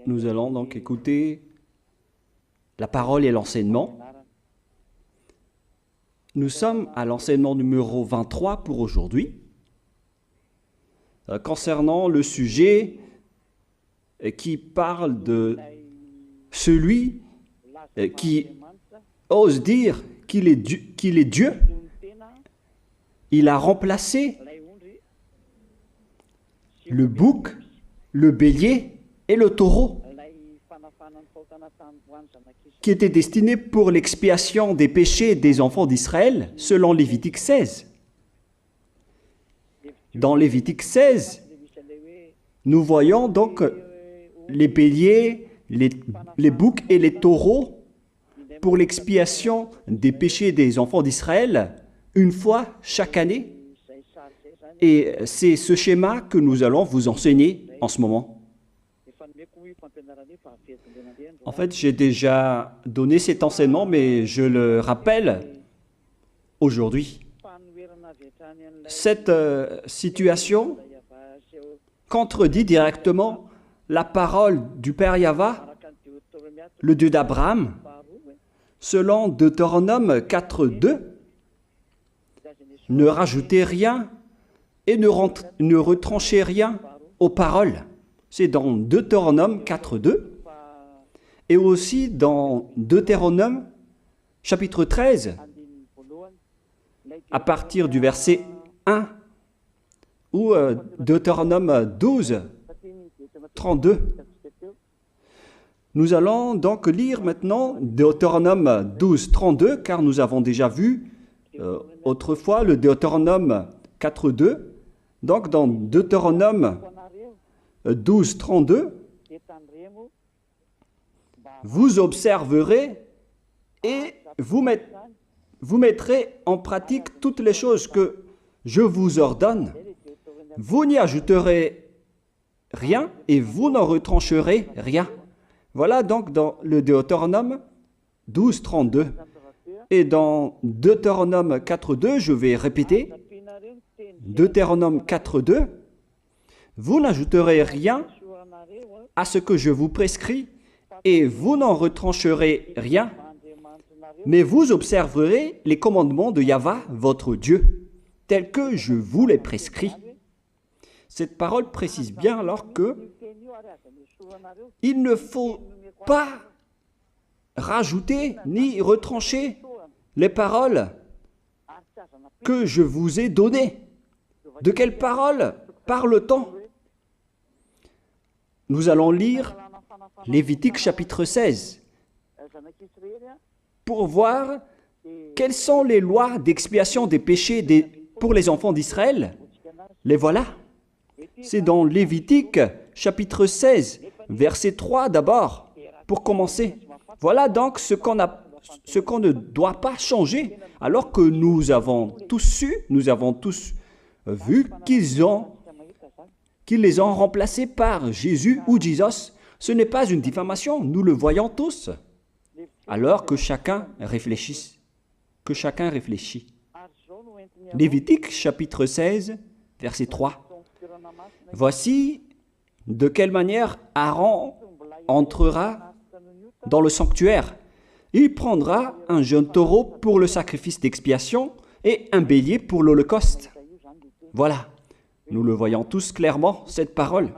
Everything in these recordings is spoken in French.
Nous allons donc écouter la parole et l'enseignement. Nous sommes à l'enseignement numéro 23 pour aujourd'hui, concernant le sujet qui parle de celui qui ose dire qu'il est Dieu. Il a remplacé le bouc, le bélier et le taureau, qui étaient destinés pour l'expiation des péchés des enfants d'Israël, selon Lévitique 16. Dans Lévitique 16, nous voyons donc les béliers, les boucs et les taureaux pour l'expiation des péchés des enfants d'Israël, une fois chaque année. Et c'est ce schéma que nous allons vous enseigner en ce moment. En fait, j'ai déjà donné cet enseignement, mais je le rappelle aujourd'hui. Cette situation contredit directement la parole du Père Yahva, le Dieu d'Abraham, selon Deutéronome 4.2. Ne rajoutez rien et ne retranchez rien aux paroles. C'est dans Deutéronome 4.2 et aussi dans Deutéronome chapitre 13, à partir du verset 1, ou Deutéronome 12, 32. Nous allons donc lire maintenant Deutéronome 12, 32, car nous avons déjà vu autrefois le Deutéronome 4.2. Donc dans Deutéronome 12, 32, vous observerez et vous mettrez en pratique toutes les choses que je vous ordonne. Vous n'y ajouterez rien et vous n'en retrancherez rien. Voilà donc dans le Deutéronome 12, 32. Et dans Deutéronome 4.2, je vais répéter, Deutéronome 4.2, vous n'ajouterez rien à ce que je vous prescris et vous n'en retrancherez rien, mais vous observerez les commandements de Yahva, votre Dieu, tels que je vous les prescris. Cette parole précise bien alors que il ne faut pas rajouter ni retrancher les paroles que je vous ai données. De quelles paroles parle-t-on? Nous allons lire Lévitique chapitre 16 pour voir quelles sont les lois d'expiation des péchés pour les enfants d'Israël. Les voilà. C'est dans Lévitique chapitre 16, verset 3 d'abord, pour commencer. Voilà donc ce qu'on ne doit pas changer, alors que nous avons tous su, nous avons tous vu qu'ils les ont remplacés par Jésus ou Jesus. Ce n'est pas une diffamation, nous le voyons tous. Alors que chacun réfléchisse, Lévitique chapitre 16, verset 3. Voici de quelle manière Aaron entrera dans le sanctuaire. Il prendra un jeune taureau pour le sacrifice d'expiation et un bélier pour l'holocauste. Voilà, nous le voyons tous clairement, cette parole.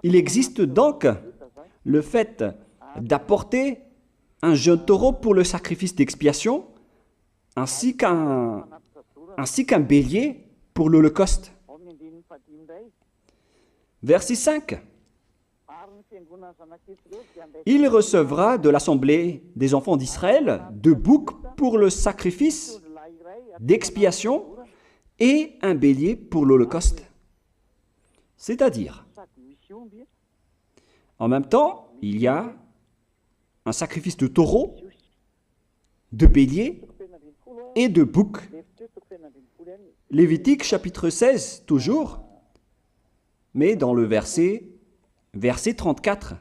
Il existe donc le fait d'apporter un jeune taureau pour le sacrifice d'expiation, ainsi qu'un bélier pour l'holocauste. Verset 5. Il recevra de l'assemblée des enfants d'Israël 2 boucs pour le sacrifice d'expiation et un bélier pour l'holocauste. C'est-à-dire, en même temps, il y a un sacrifice de taureau, de bélier et de bouc. Lévitique chapitre 16, toujours, mais dans le verset 34.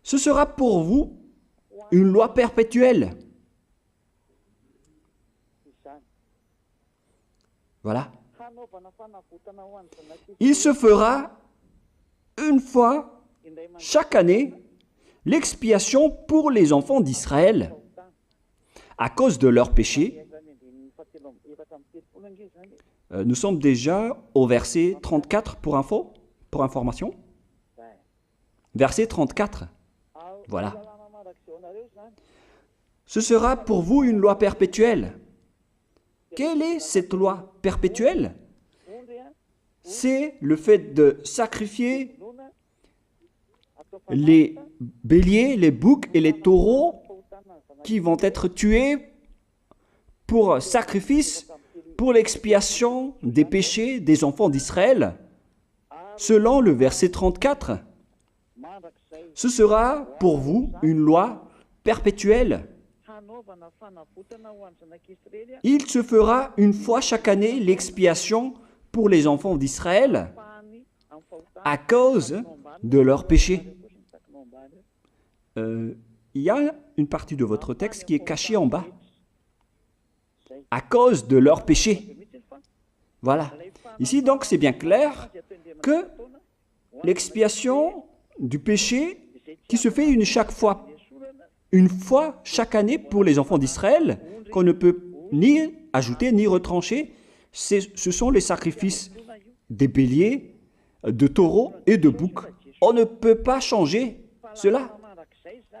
Ce sera pour vous une loi perpétuelle. Voilà. Il se fera une fois chaque année l'expiation pour les enfants d'Israël à cause de leurs péchés. Nous sommes déjà au verset 34 pour information. Verset 34. Voilà. Ce sera pour vous une loi perpétuelle. Quelle est cette loi perpétuelle? C'est le fait de sacrifier les béliers, les boucs et les taureaux qui vont être tués pour sacrifice, pour l'expiation des péchés des enfants d'Israël. Selon le verset 34, ce sera pour vous une loi perpétuelle. Il se fera une fois chaque année l'expiation pour les enfants d'Israël à cause de leurs péchés. Il y a une partie de votre texte qui est cachée en bas. À cause de leurs péchés. Voilà. Ici, donc, c'est bien clair que l'expiation du péché qui se fait une fois chaque année pour les enfants d'Israël, qu'on ne peut ni ajouter ni retrancher, ce sont les sacrifices des béliers, de taureaux et de boucs. On ne peut pas changer cela.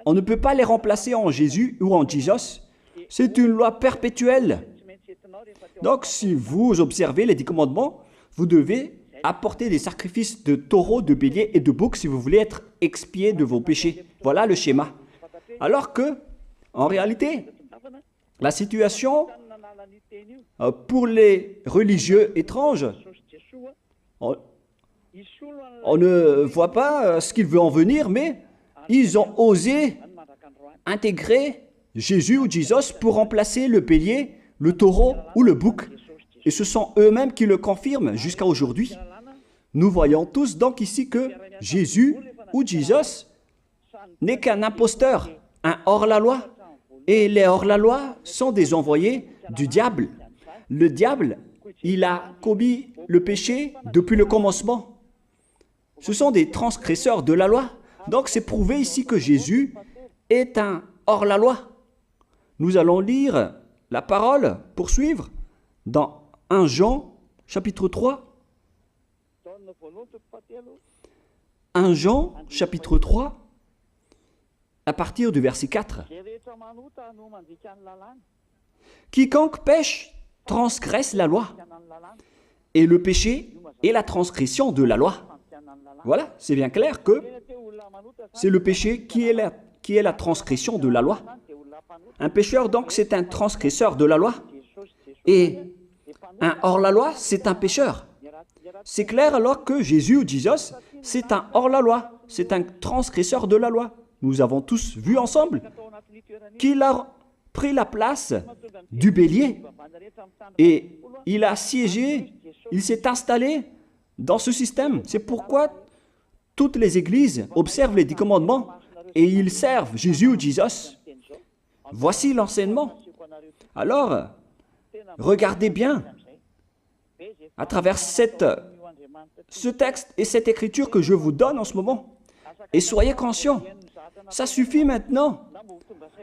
On ne peut pas les remplacer en Jésus ou en Jesus. C'est une loi perpétuelle. Donc, si vous observez les 10 commandements, vous devez apporter des sacrifices de taureaux, de béliers et de boucs si vous voulez être expié de vos péchés. Voilà le schéma. Alors que, en réalité, la situation pour les religieux étranges, on ne voit pas ce qu'il veut en venir, mais ils ont osé intégrer Jésus ou Jesus pour remplacer le bélier, le taureau ou le bouc. Et ce sont eux-mêmes qui le confirment jusqu'à aujourd'hui. Nous voyons tous donc ici que Jésus ou Jesus n'est qu'un imposteur, un hors-la-loi. Et les hors-la-loi sont des envoyés du diable. Le diable, il a commis le péché depuis le commencement. Ce sont des transgresseurs de la loi. Donc c'est prouvé ici que Jésus est un hors-la-loi. Nous allons lire la parole, poursuivre, dans 1 Jean, chapitre 3. 1 Jean, chapitre 3, à partir du verset 4. Quiconque pêche transgresse la loi, et le péché est la transgression de la loi. Voilà, c'est bien clair que c'est le péché qui est la transgression de la loi. Un pécheur, donc, c'est un transgresseur de la loi. Et un hors-la-loi, c'est un pécheur. C'est clair alors que Jésus ou Jesus, c'est un hors-la-loi, c'est un transgresseur de la loi. Nous avons tous vu ensemble qu'il a pris la place du bélier et il a siégé, il s'est installé dans ce système. C'est pourquoi toutes les églises observent les 10 commandements et ils servent Jésus ou Jesus. Voici l'enseignement. Alors, regardez bien à travers ce texte et cette écriture que je vous donne en ce moment. Et soyez conscients, ça suffit maintenant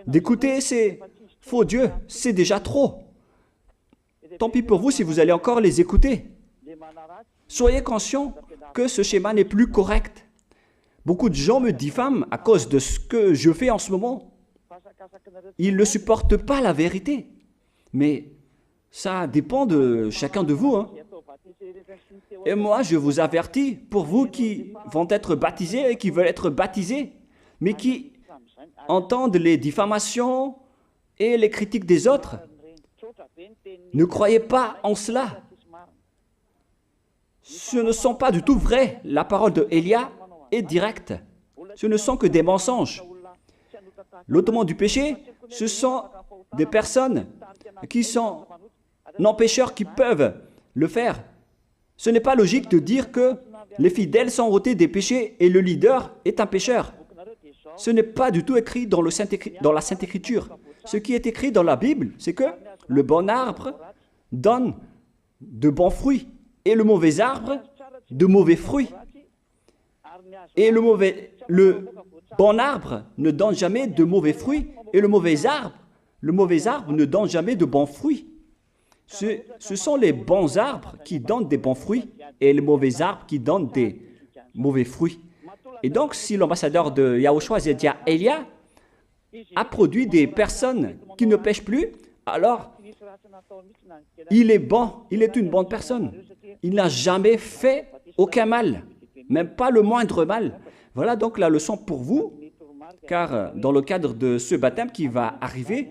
d'écouter ces faux dieux, c'est déjà trop. Tant pis pour vous si vous allez encore les écouter. Soyez conscients que ce schéma n'est plus correct. Beaucoup de gens me diffament à cause de ce que je fais en ce moment. Ils ne supportent pas la vérité. Mais ça dépend de chacun de vous. Et moi, je vous avertis, pour vous qui vont être baptisés et qui veulent être baptisés, mais qui entendent les diffamations et les critiques des autres, ne croyez pas en cela. Ce ne sont pas du tout vrai. La parole de Élia est directe. Ce ne sont que des mensonges. L'ôtement du péché, ce sont des personnes qui sont non-pécheurs qui peuvent le faire. Ce n'est pas logique de dire que les fidèles sont ôtés des péchés et le leader est un pécheur. Ce n'est pas du tout écrit dans la Sainte Écriture. Ce qui est écrit dans la Bible, c'est que le bon arbre donne de bons fruits et le mauvais arbre de mauvais fruits. Et le bon arbre ne donne jamais de mauvais fruits, et le mauvais arbre ne donne jamais de bons fruits. Ce sont les bons arbres qui donnent des bons fruits, et les mauvais arbres qui donnent des mauvais fruits. Et donc, si l'ambassadeur de Yahushua, Zedia Elia, a produit des personnes qui ne pêchent plus, alors il est bon, il est une bonne personne. Il n'a jamais fait aucun mal, même pas le moindre mal. Voilà donc la leçon pour vous, car dans le cadre de ce baptême qui va arriver,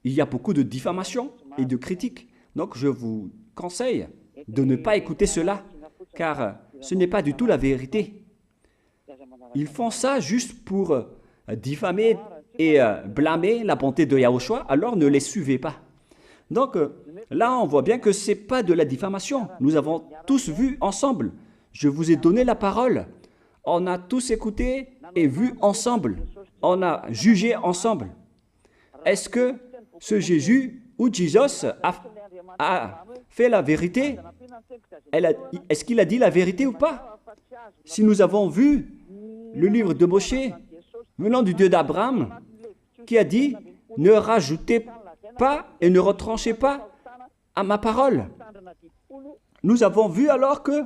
il y a beaucoup de diffamation et de critiques. Donc je vous conseille de ne pas écouter cela, car ce n'est pas du tout la vérité. Ils font ça juste pour diffamer et blâmer la bonté de Yahushua, alors ne les suivez pas. Donc là, on voit bien que ce n'est pas de la diffamation. Nous avons tous vu ensemble. Je vous ai donné la parole. On a tous écouté et vu ensemble. On a jugé ensemble. Est-ce que ce Jésus ou Jésus a fait la vérité? Est-ce qu'il a dit la vérité ou pas? Si nous avons vu le livre de Moshe, venant du Dieu d'Abraham, qui a dit « Ne rajoutez pas et ne retranchez pas à ma parole ». Nous avons vu alors que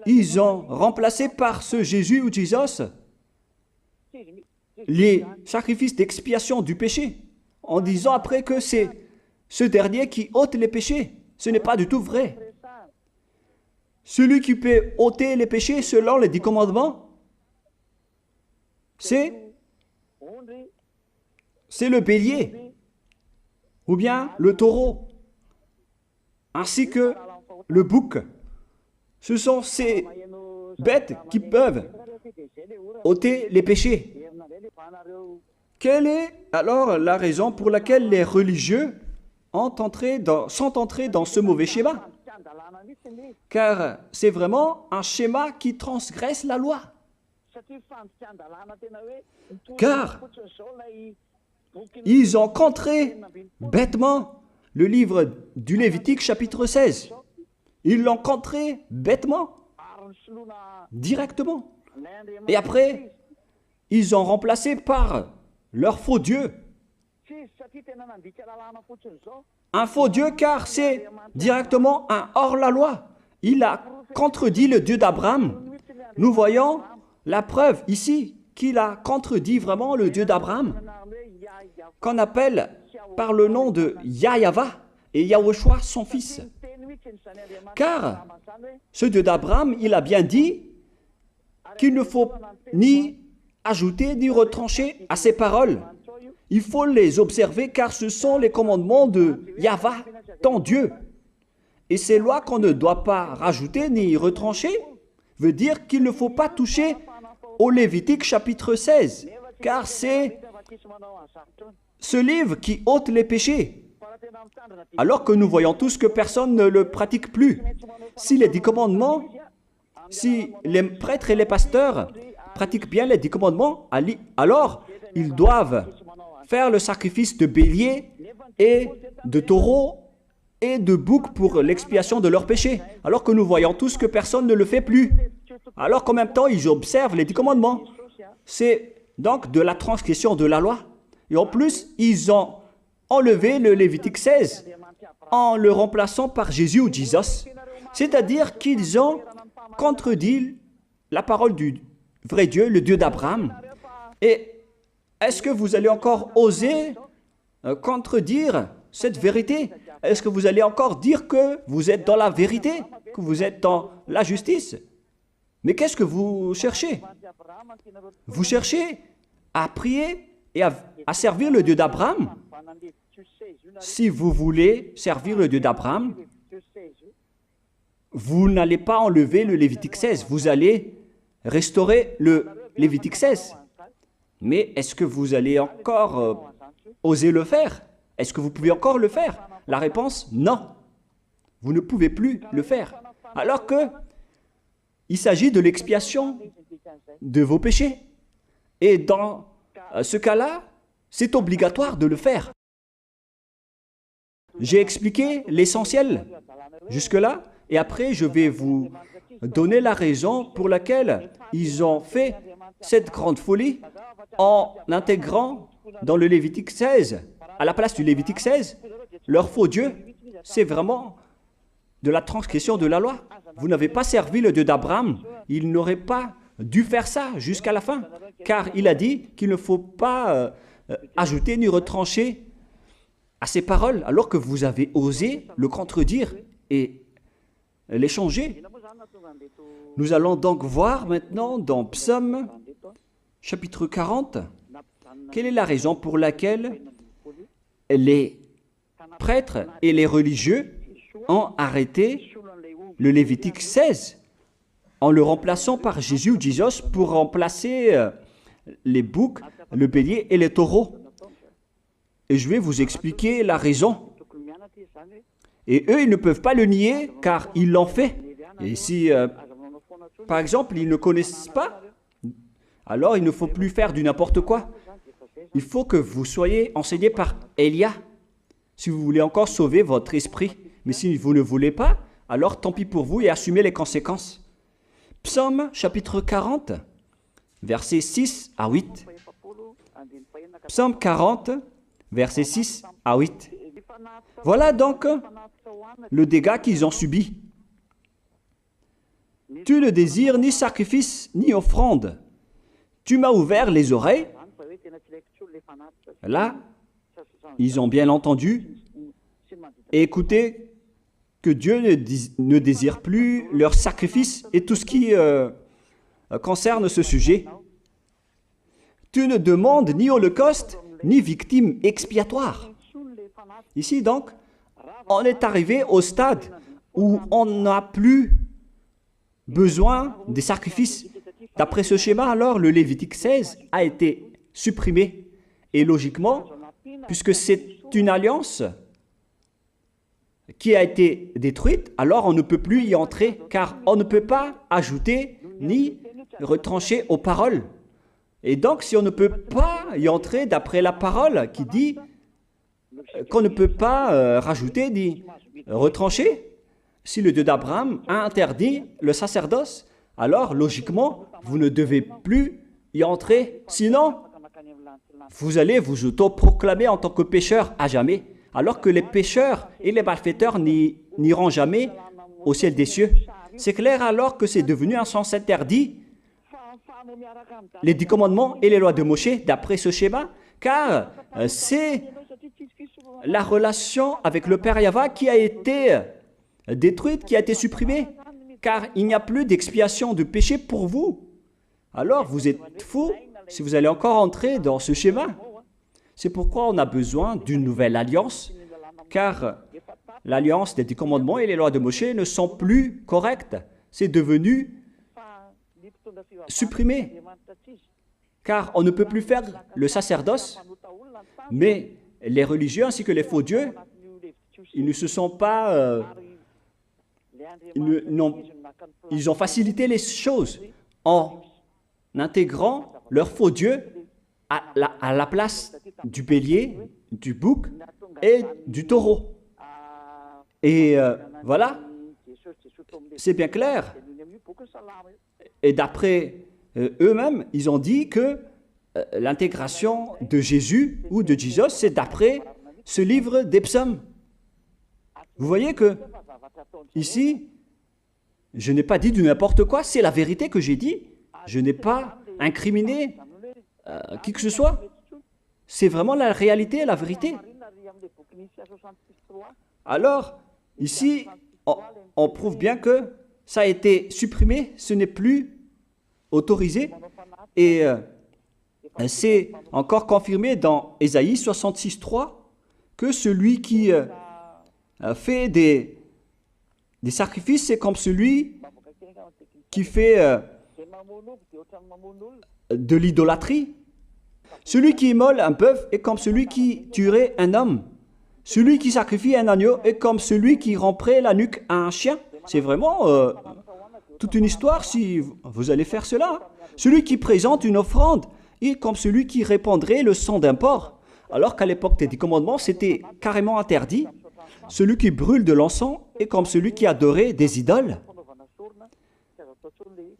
ils ont remplacé par ce Jésus ou Jésus les sacrifices d'expiation du péché, en disant après que c'est ce dernier qui ôte les péchés. Ce n'est pas du tout vrai. Celui qui peut ôter les péchés selon les 10 commandements, c'est le bélier, ou bien le taureau, ainsi que le bouc. Ce sont ces bêtes qui peuvent ôter les péchés. Quelle est alors la raison pour laquelle les religieux sont entrés dans ce mauvais schéma? Car c'est vraiment un schéma qui transgresse la loi. Car ils ont contré bêtement le livre du Lévitique chapitre 16. Ils l'ont contré bêtement, directement. Et après, ils ont remplacé par leur faux Dieu. Un faux Dieu car c'est directement un hors-la-loi. Il a contredit le Dieu d'Abraham. Nous voyons la preuve ici qu'il a contredit vraiment le Dieu d'Abraham, qu'on appelle par le nom de Yahava et Yahushua son fils. Car ce Dieu d'Abraham, il a bien dit qu'il ne faut ni ajouter ni retrancher à ses paroles. Il faut les observer car ce sont les commandements de Yahva, ton Dieu. Et ces lois qu'on ne doit pas rajouter ni retrancher veut dire qu'il ne faut pas toucher au Lévitique chapitre 16, car c'est ce livre qui ôte les péchés. Alors que nous voyons tous que personne ne le pratique plus. Si les 10 commandements, si les prêtres et les pasteurs pratiquent bien les 10 commandements, alors ils doivent faire le sacrifice de bélier et de taureau et de bouc pour l'expiation de leurs péchés. Alors que nous voyons tous que personne ne le fait plus. Alors qu'en même temps, ils observent les 10 commandements. C'est donc de la transgression de la loi. Et en plus, ils ont enlevé le Lévitique 16 en le remplaçant par Jésus ou Jesus. C'est-à-dire qu'ils ont contredit la parole du vrai Dieu, le Dieu d'Abraham. Et est-ce que vous allez encore oser contredire cette vérité? Est-ce que vous allez encore dire que vous êtes dans la vérité, que vous êtes dans la justice? Mais qu'est-ce que vous cherchez? Vous cherchez à prier et à servir le Dieu d'Abraham. Si vous voulez servir le Dieu d'Abraham, vous n'allez pas enlever le Lévitique 16, vous allez restaurer le Lévitique 16. Mais est-ce que vous allez encore oser le faire? Est-ce que vous pouvez encore le faire? La réponse, non. Vous ne pouvez plus le faire. Alors que il s'agit de l'expiation de vos péchés. Et dans ce cas-là, c'est obligatoire de le faire. J'ai expliqué l'essentiel jusque-là et après je vais vous donner la raison pour laquelle ils ont fait cette grande folie en intégrant dans le Lévitique 16, à la place du Lévitique 16, leur faux Dieu. C'est vraiment de la transgression de la loi. Vous n'avez pas servi le Dieu d'Abraham. Il n'aurait pas dû faire ça jusqu'à la fin, car il a dit qu'il ne faut pas ajouter ni retrancher à ses paroles, alors que vous avez osé le contredire et les changer. Nous allons donc voir maintenant dans Psaume chapitre 40, quelle est la raison pour laquelle les prêtres et les religieux ont arrêté le Lévitique 16 en le remplaçant par Jésus ou Jesus pour remplacer les boucs, le bélier et les taureaux. Et je vais vous expliquer la raison. Et eux, ils ne peuvent pas le nier car ils l'ont fait. Et si, par exemple, ils ne connaissent pas, alors il ne faut plus faire du n'importe quoi. Il faut que vous soyez enseigné par Élia, si vous voulez encore sauver votre esprit. Mais si vous ne voulez pas, alors tant pis pour vous et assumez les conséquences. Psaume chapitre 40, versets 6 à 8. Psaume 40, versets 6 à 8. Voilà donc le dégât qu'ils ont subi. Tu ne désires ni sacrifice ni offrande. Tu m'as ouvert les oreilles. Là, ils ont bien entendu et écouté que Dieu ne désire plus leur sacrifice et tout ce qui concerne ce sujet. Tu ne demandes ni holocauste, ni victime expiatoire. Ici donc, on est arrivé au stade où on n'a plus besoin des sacrifices. D'après ce schéma, alors, le Lévitique 16 a été supprimé. Et logiquement, puisque c'est une alliance qui a été détruite, alors on ne peut plus y entrer, car on ne peut pas ajouter ni retrancher aux paroles. Et donc, si on ne peut pas y entrer d'après la parole qui dit qu'on ne peut pas rajouter ni retrancher, si le Dieu d'Abraham a interdit le sacerdoce, alors logiquement, vous ne devez plus y entrer. Sinon, vous allez vous autoproclamer en tant que pécheur à jamais, alors que les pécheurs et les malfaiteurs n'iront jamais au ciel des cieux. C'est clair alors que c'est devenu un sens interdit, les 10 commandements et les lois de Moïse d'après ce schéma, car c'est la relation avec le Père Yahva qui a été détruite, qui a été supprimée, car il n'y a plus d'expiation de péché pour vous. Alors vous êtes fous si vous allez encore entrer dans ce schéma. C'est pourquoi on a besoin d'une nouvelle alliance, car l'alliance des 10 commandements et les lois de Moïse ne sont plus correctes. C'est devenu supprimé, car on ne peut plus faire le sacerdoce, mais les religieux ainsi que les faux dieux, ils ne se sont pas... ils ont facilité les choses en intégrant leur faux dieu à la place du bélier, du bouc et du taureau. Et voilà, c'est bien clair. Et d'après eux-mêmes, ils ont dit que l'intégration de Jésus ou de Jesus, c'est d'après ce livre des psaumes. Vous voyez que ici, je n'ai pas dit du n'importe quoi, c'est la vérité que j'ai dit. Je n'ai pas incriminé qui que ce soit. C'est vraiment la réalité et la vérité. Alors, ici, on prouve bien que ça a été supprimé, ce n'est plus autorisé. Et c'est encore confirmé dans Ésaïe 66.3 que celui qui fait des sacrifices, c'est comme celui qui fait de l'idolâtrie. Celui qui immole un bœuf est comme celui qui tuerait un homme. Celui qui sacrifie un agneau est comme celui qui romperait la nuque à un chien. C'est vraiment toute une histoire si vous allez faire cela. Celui qui présente une offrande est comme celui qui répandrait le sang d'un porc. Alors qu'à l'époque des 10 commandements, c'était carrément interdit. Celui qui brûle de l'encens est comme celui qui adorait des idoles.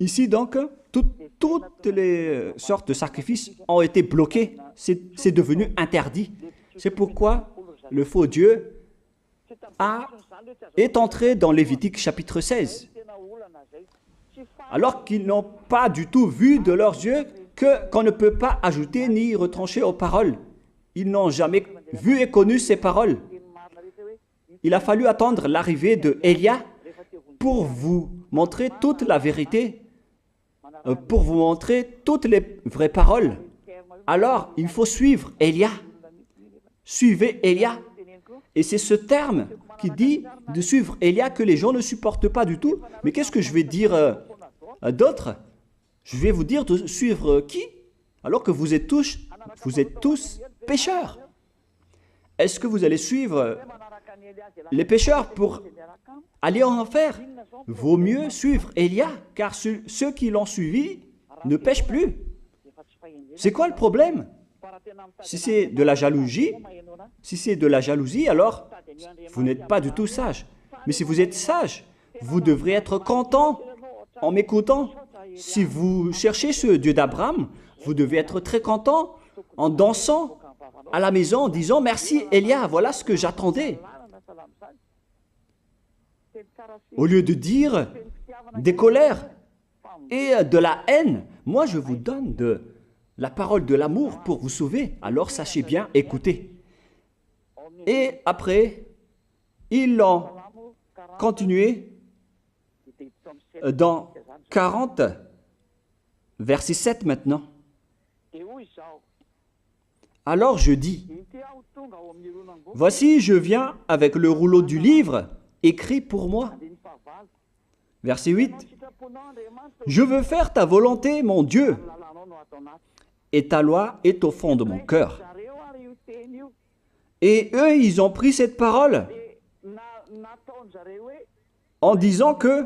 Ici donc, toutes les sortes de sacrifices ont été bloqués. C'est devenu interdit. C'est pourquoi le faux Dieu est entré dans Lévitique chapitre 16. Alors qu'ils n'ont pas du tout vu de leurs yeux qu'on ne peut pas ajouter ni retrancher aux paroles. Ils n'ont jamais vu et connu ces paroles. Il a fallu attendre l'arrivée de Élia pour vous montrer toute la vérité, pour vous montrer toutes les vraies paroles. Alors, il faut suivre Élia. Suivez Élia. Et c'est ce terme qui dit de suivre Élia que les gens ne supportent pas du tout. Mais qu'est-ce que je vais dire d'autre? Je vais vous dire de suivre qui? Alors que vous êtes tous pécheurs. Est-ce que vous allez suivre les pécheurs pour aller en enfer? Vaut mieux suivre Élia, car ceux qui l'ont suivi ne pêchent plus. C'est quoi le problème? Si c'est de la jalousie, alors vous n'êtes pas du tout sage. Mais si vous êtes sage, vous devrez être content en m'écoutant. Si vous cherchez ce Dieu d'Abraham, vous devez être très content en dansant à la maison en disant « Merci Élia, voilà ce que j'attendais ». Au lieu de dire des colères et de la haine, moi je vous donne de la parole de l'amour pour vous sauver. Alors sachez bien écouter. Et après, ils ont continué dans 40, verset 7 maintenant. Alors je dis, voici je viens avec le rouleau du livre écrit pour moi. Verset 8, je veux faire ta volonté, mon Dieu, et ta loi est au fond de mon cœur. Et eux, ils ont pris cette parole en disant que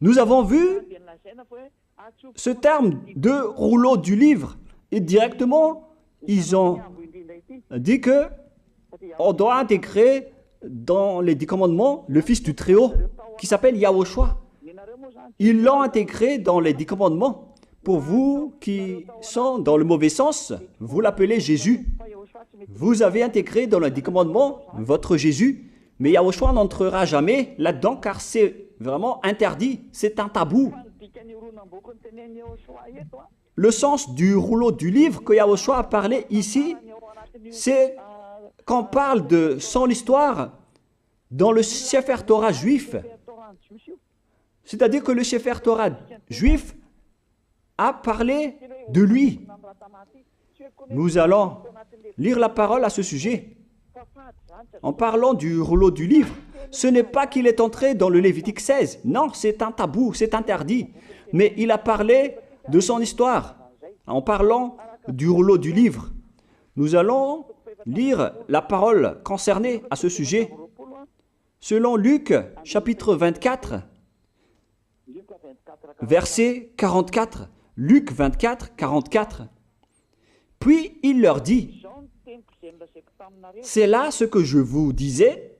nous avons vu ce terme de rouleau du livre et directement, ils ont dit que on doit intégrer dans les 10 commandements le Fils du Très-Haut qui s'appelle Yahushua. Ils l'ont intégré dans les 10 commandements. Pour vous qui sont dans le mauvais sens, vous l'appelez Jésus. Vous avez intégré dans les 10 commandements votre Jésus, mais Yahushua n'entrera jamais là-dedans car c'est vraiment interdit, c'est un tabou. Le sens du rouleau du livre que Yahushua a parlé ici, c'est qu'on parle de son histoire dans le Sefer Torah juif. C'est-à-dire que le Sefer Torah juif a parlé de lui. Nous allons lire la parole à ce sujet. En parlant du rouleau du livre, ce n'est pas qu'il est entré dans le Lévitique 16. Non, c'est un tabou, c'est interdit. Mais il a parlé de son histoire. En parlant du rouleau du livre, nous allons lire la parole concernée à ce sujet. Selon Luc, chapitre 24, verset 44. Luc 24, 44. Puis il leur dit, « C'est là ce que je vous disais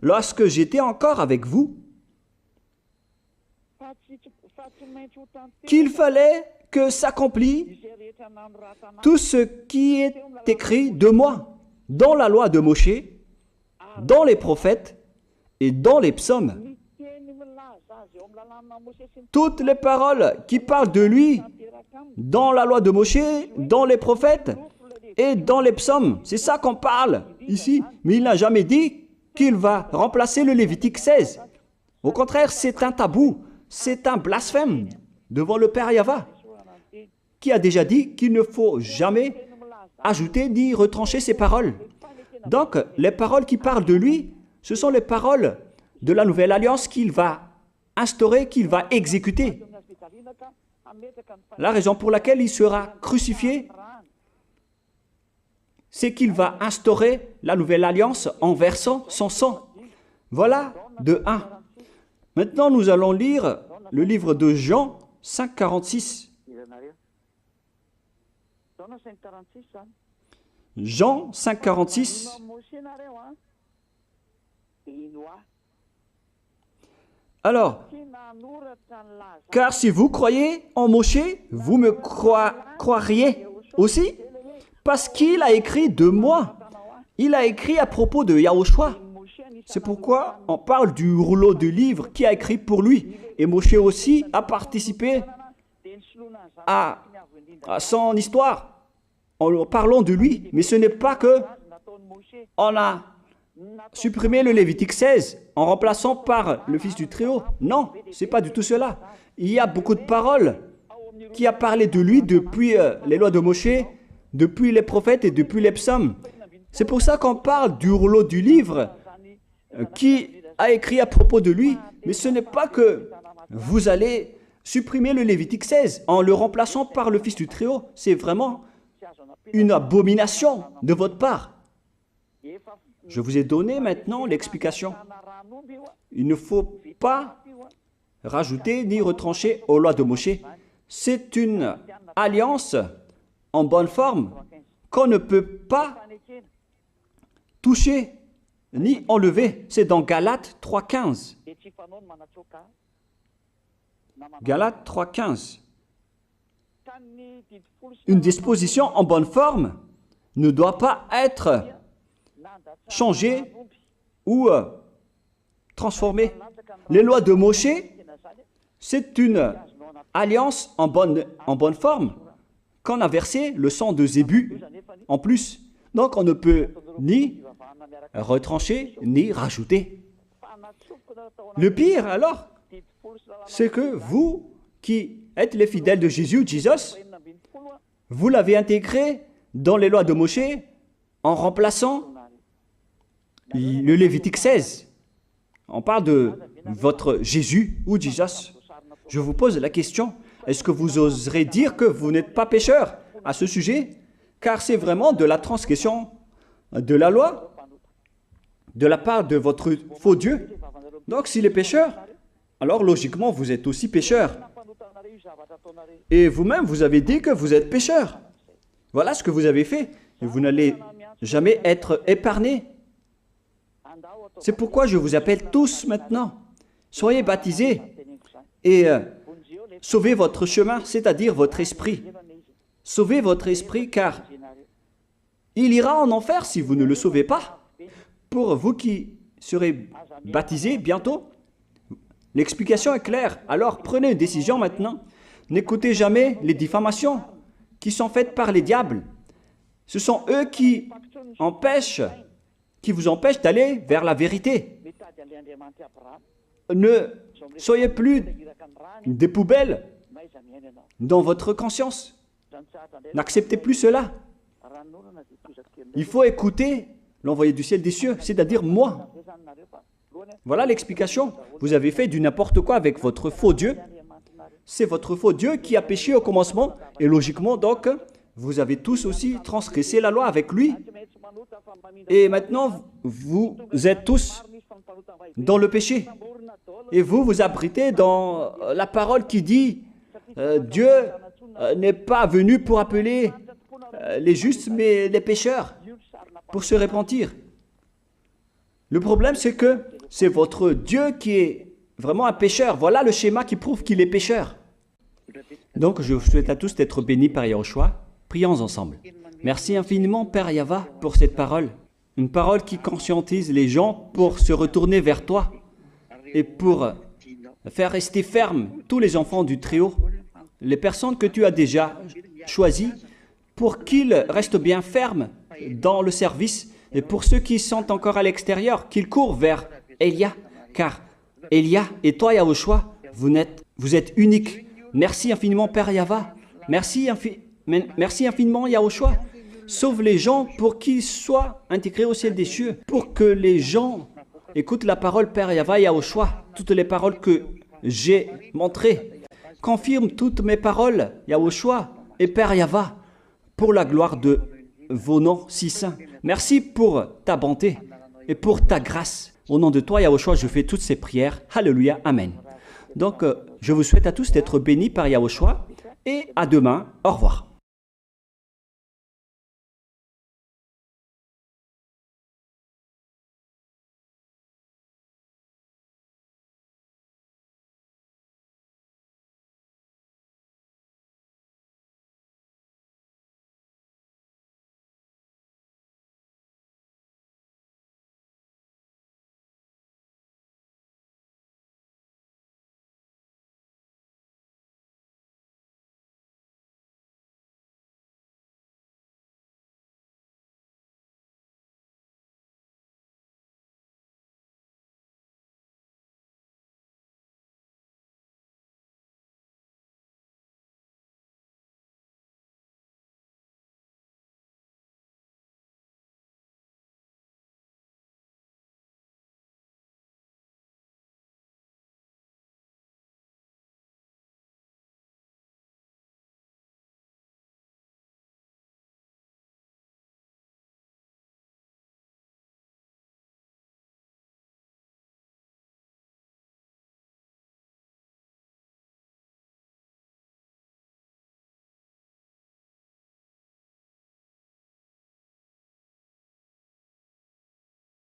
lorsque j'étais encore avec vous, qu'il fallait que s'accomplisse tout ce qui est écrit de moi dans la loi de Moïse, dans les prophètes et dans les psaumes. » Toutes les paroles qui parlent de lui dans la loi de Moïse, dans les prophètes et dans les psaumes. C'est ça qu'on parle ici. Mais il n'a jamais dit qu'il va remplacer le Lévitique 16. Au contraire, c'est un tabou, c'est un blasphème devant le Père Yahva, qui a déjà dit qu'il ne faut jamais ajouter ni retrancher ses paroles. Donc, les paroles qui parlent de lui, ce sont les paroles de la nouvelle alliance qu'il va instaurer, qu'il va exécuter. La raison pour laquelle il sera crucifié, c'est qu'il va instaurer la nouvelle alliance en versant son sang. Voilà de 1. Maintenant, nous allons lire le livre de Jean 5,46. Jean 5, 46. Alors, car si vous croyez en Moshe, vous me croiriez aussi, parce qu'il a écrit de moi. Il a écrit à propos de Yahushua. C'est pourquoi on parle du rouleau de livre qui a écrit pour lui. Et Moshe aussi a participé à son histoire en parlant de lui. Mais ce n'est pas que on a supprimé le Lévitique 16 en remplaçant par le Fils du Très-Haut. Non, ce n'est pas du tout cela. Il y a beaucoup de paroles qui a parlé de lui depuis les lois de Moshe, depuis les prophètes et depuis les psaumes. C'est pour ça qu'on parle du rouleau du livre qui a écrit à propos de lui. Mais ce n'est pas que vous allez supprimer le Lévitique 16 en le remplaçant par le Fils du Très-Haut. C'est vraiment une abomination de votre part. Je vous ai donné maintenant l'explication. Il ne faut pas rajouter ni retrancher aux lois de Moshe. C'est une alliance en bonne forme qu'on ne peut pas toucher ni enlever. C'est dans Galates 3,15. Galates 3,15. Une disposition en bonne forme ne doit pas être changée ou transformée. Les lois de Moshe, c'est une alliance en bonne forme qu'on a versé le sang de Zébu en plus. Donc on ne peut ni retrancher ni rajouter. Le pire alors, c'est que vous qui êtes les fidèles de Jésus, vous l'avez intégré dans les lois de Moshe en remplaçant le Lévitique 16. On parle de votre Jésus ou Jesus. Je vous pose la question, est-ce que vous oserez dire que vous n'êtes pas pécheur à ce sujet? Car c'est vraiment de la transgression de la loi de la part de votre faux Dieu. Donc s'il est pécheur, alors logiquement vous êtes aussi pécheur. Et vous-même, vous avez dit que vous êtes pécheur. Voilà ce que vous avez fait. Et vous n'allez jamais être épargné. C'est pourquoi je vous appelle tous maintenant. Soyez baptisés et sauvez votre chemin, c'est-à-dire votre esprit. Sauvez votre esprit car il ira en enfer si vous ne le sauvez pas. Pour vous qui serez baptisés bientôt, l'explication est claire. Alors prenez une décision maintenant. N'écoutez jamais les diffamations qui sont faites par les diables. Ce sont eux qui vous empêchent d'aller vers la vérité. Ne soyez plus des poubelles dans votre conscience. N'acceptez plus cela. Il faut écouter l'envoyé du ciel des cieux, c'est-à-dire moi. Voilà l'explication. Vous avez fait du n'importe quoi avec votre faux Dieu. C'est votre faux Dieu qui a péché au commencement. Et logiquement, donc, vous avez tous aussi transgressé la loi avec lui. Et maintenant, vous êtes tous dans le péché. Et vous vous abritez dans la parole qui dit Dieu n'est pas venu pour appeler les justes, mais les pécheurs, pour se repentir. Le problème, c'est que c'est votre Dieu qui est vraiment un pécheur. Voilà le schéma qui prouve qu'il est pécheur. Donc, je vous souhaite à tous d'être bénis par Yahushua. Prions ensemble. Merci infiniment, Père Yahva, pour cette parole. Une parole qui conscientise les gens pour se retourner vers toi et pour faire rester fermes tous les enfants du Très-Haut, les personnes que tu as déjà choisies, pour qu'ils restent bien fermes dans le service, et pour ceux qui sont encore à l'extérieur, qu'ils courent vers Elia, car Elia et toi, Yahushua, vous êtes uniques. Merci infiniment, Père Yahva. Merci infiniment, Yahushua. Sauve les gens pour qu'ils soient intégrés au ciel des cieux, pour que les gens écoutent la parole, Père Yahva, Yahushua, toutes les paroles que j'ai montrées. Confirme toutes mes paroles, Yahushua et Père Yahva, pour la gloire de vos noms si saints. Merci pour ta bonté et pour ta grâce. Au nom de toi, Yahushua, je fais toutes ces prières. Alléluia, Amen. Donc, je vous souhaite à tous d'être bénis par Yahushua et à demain. Au revoir.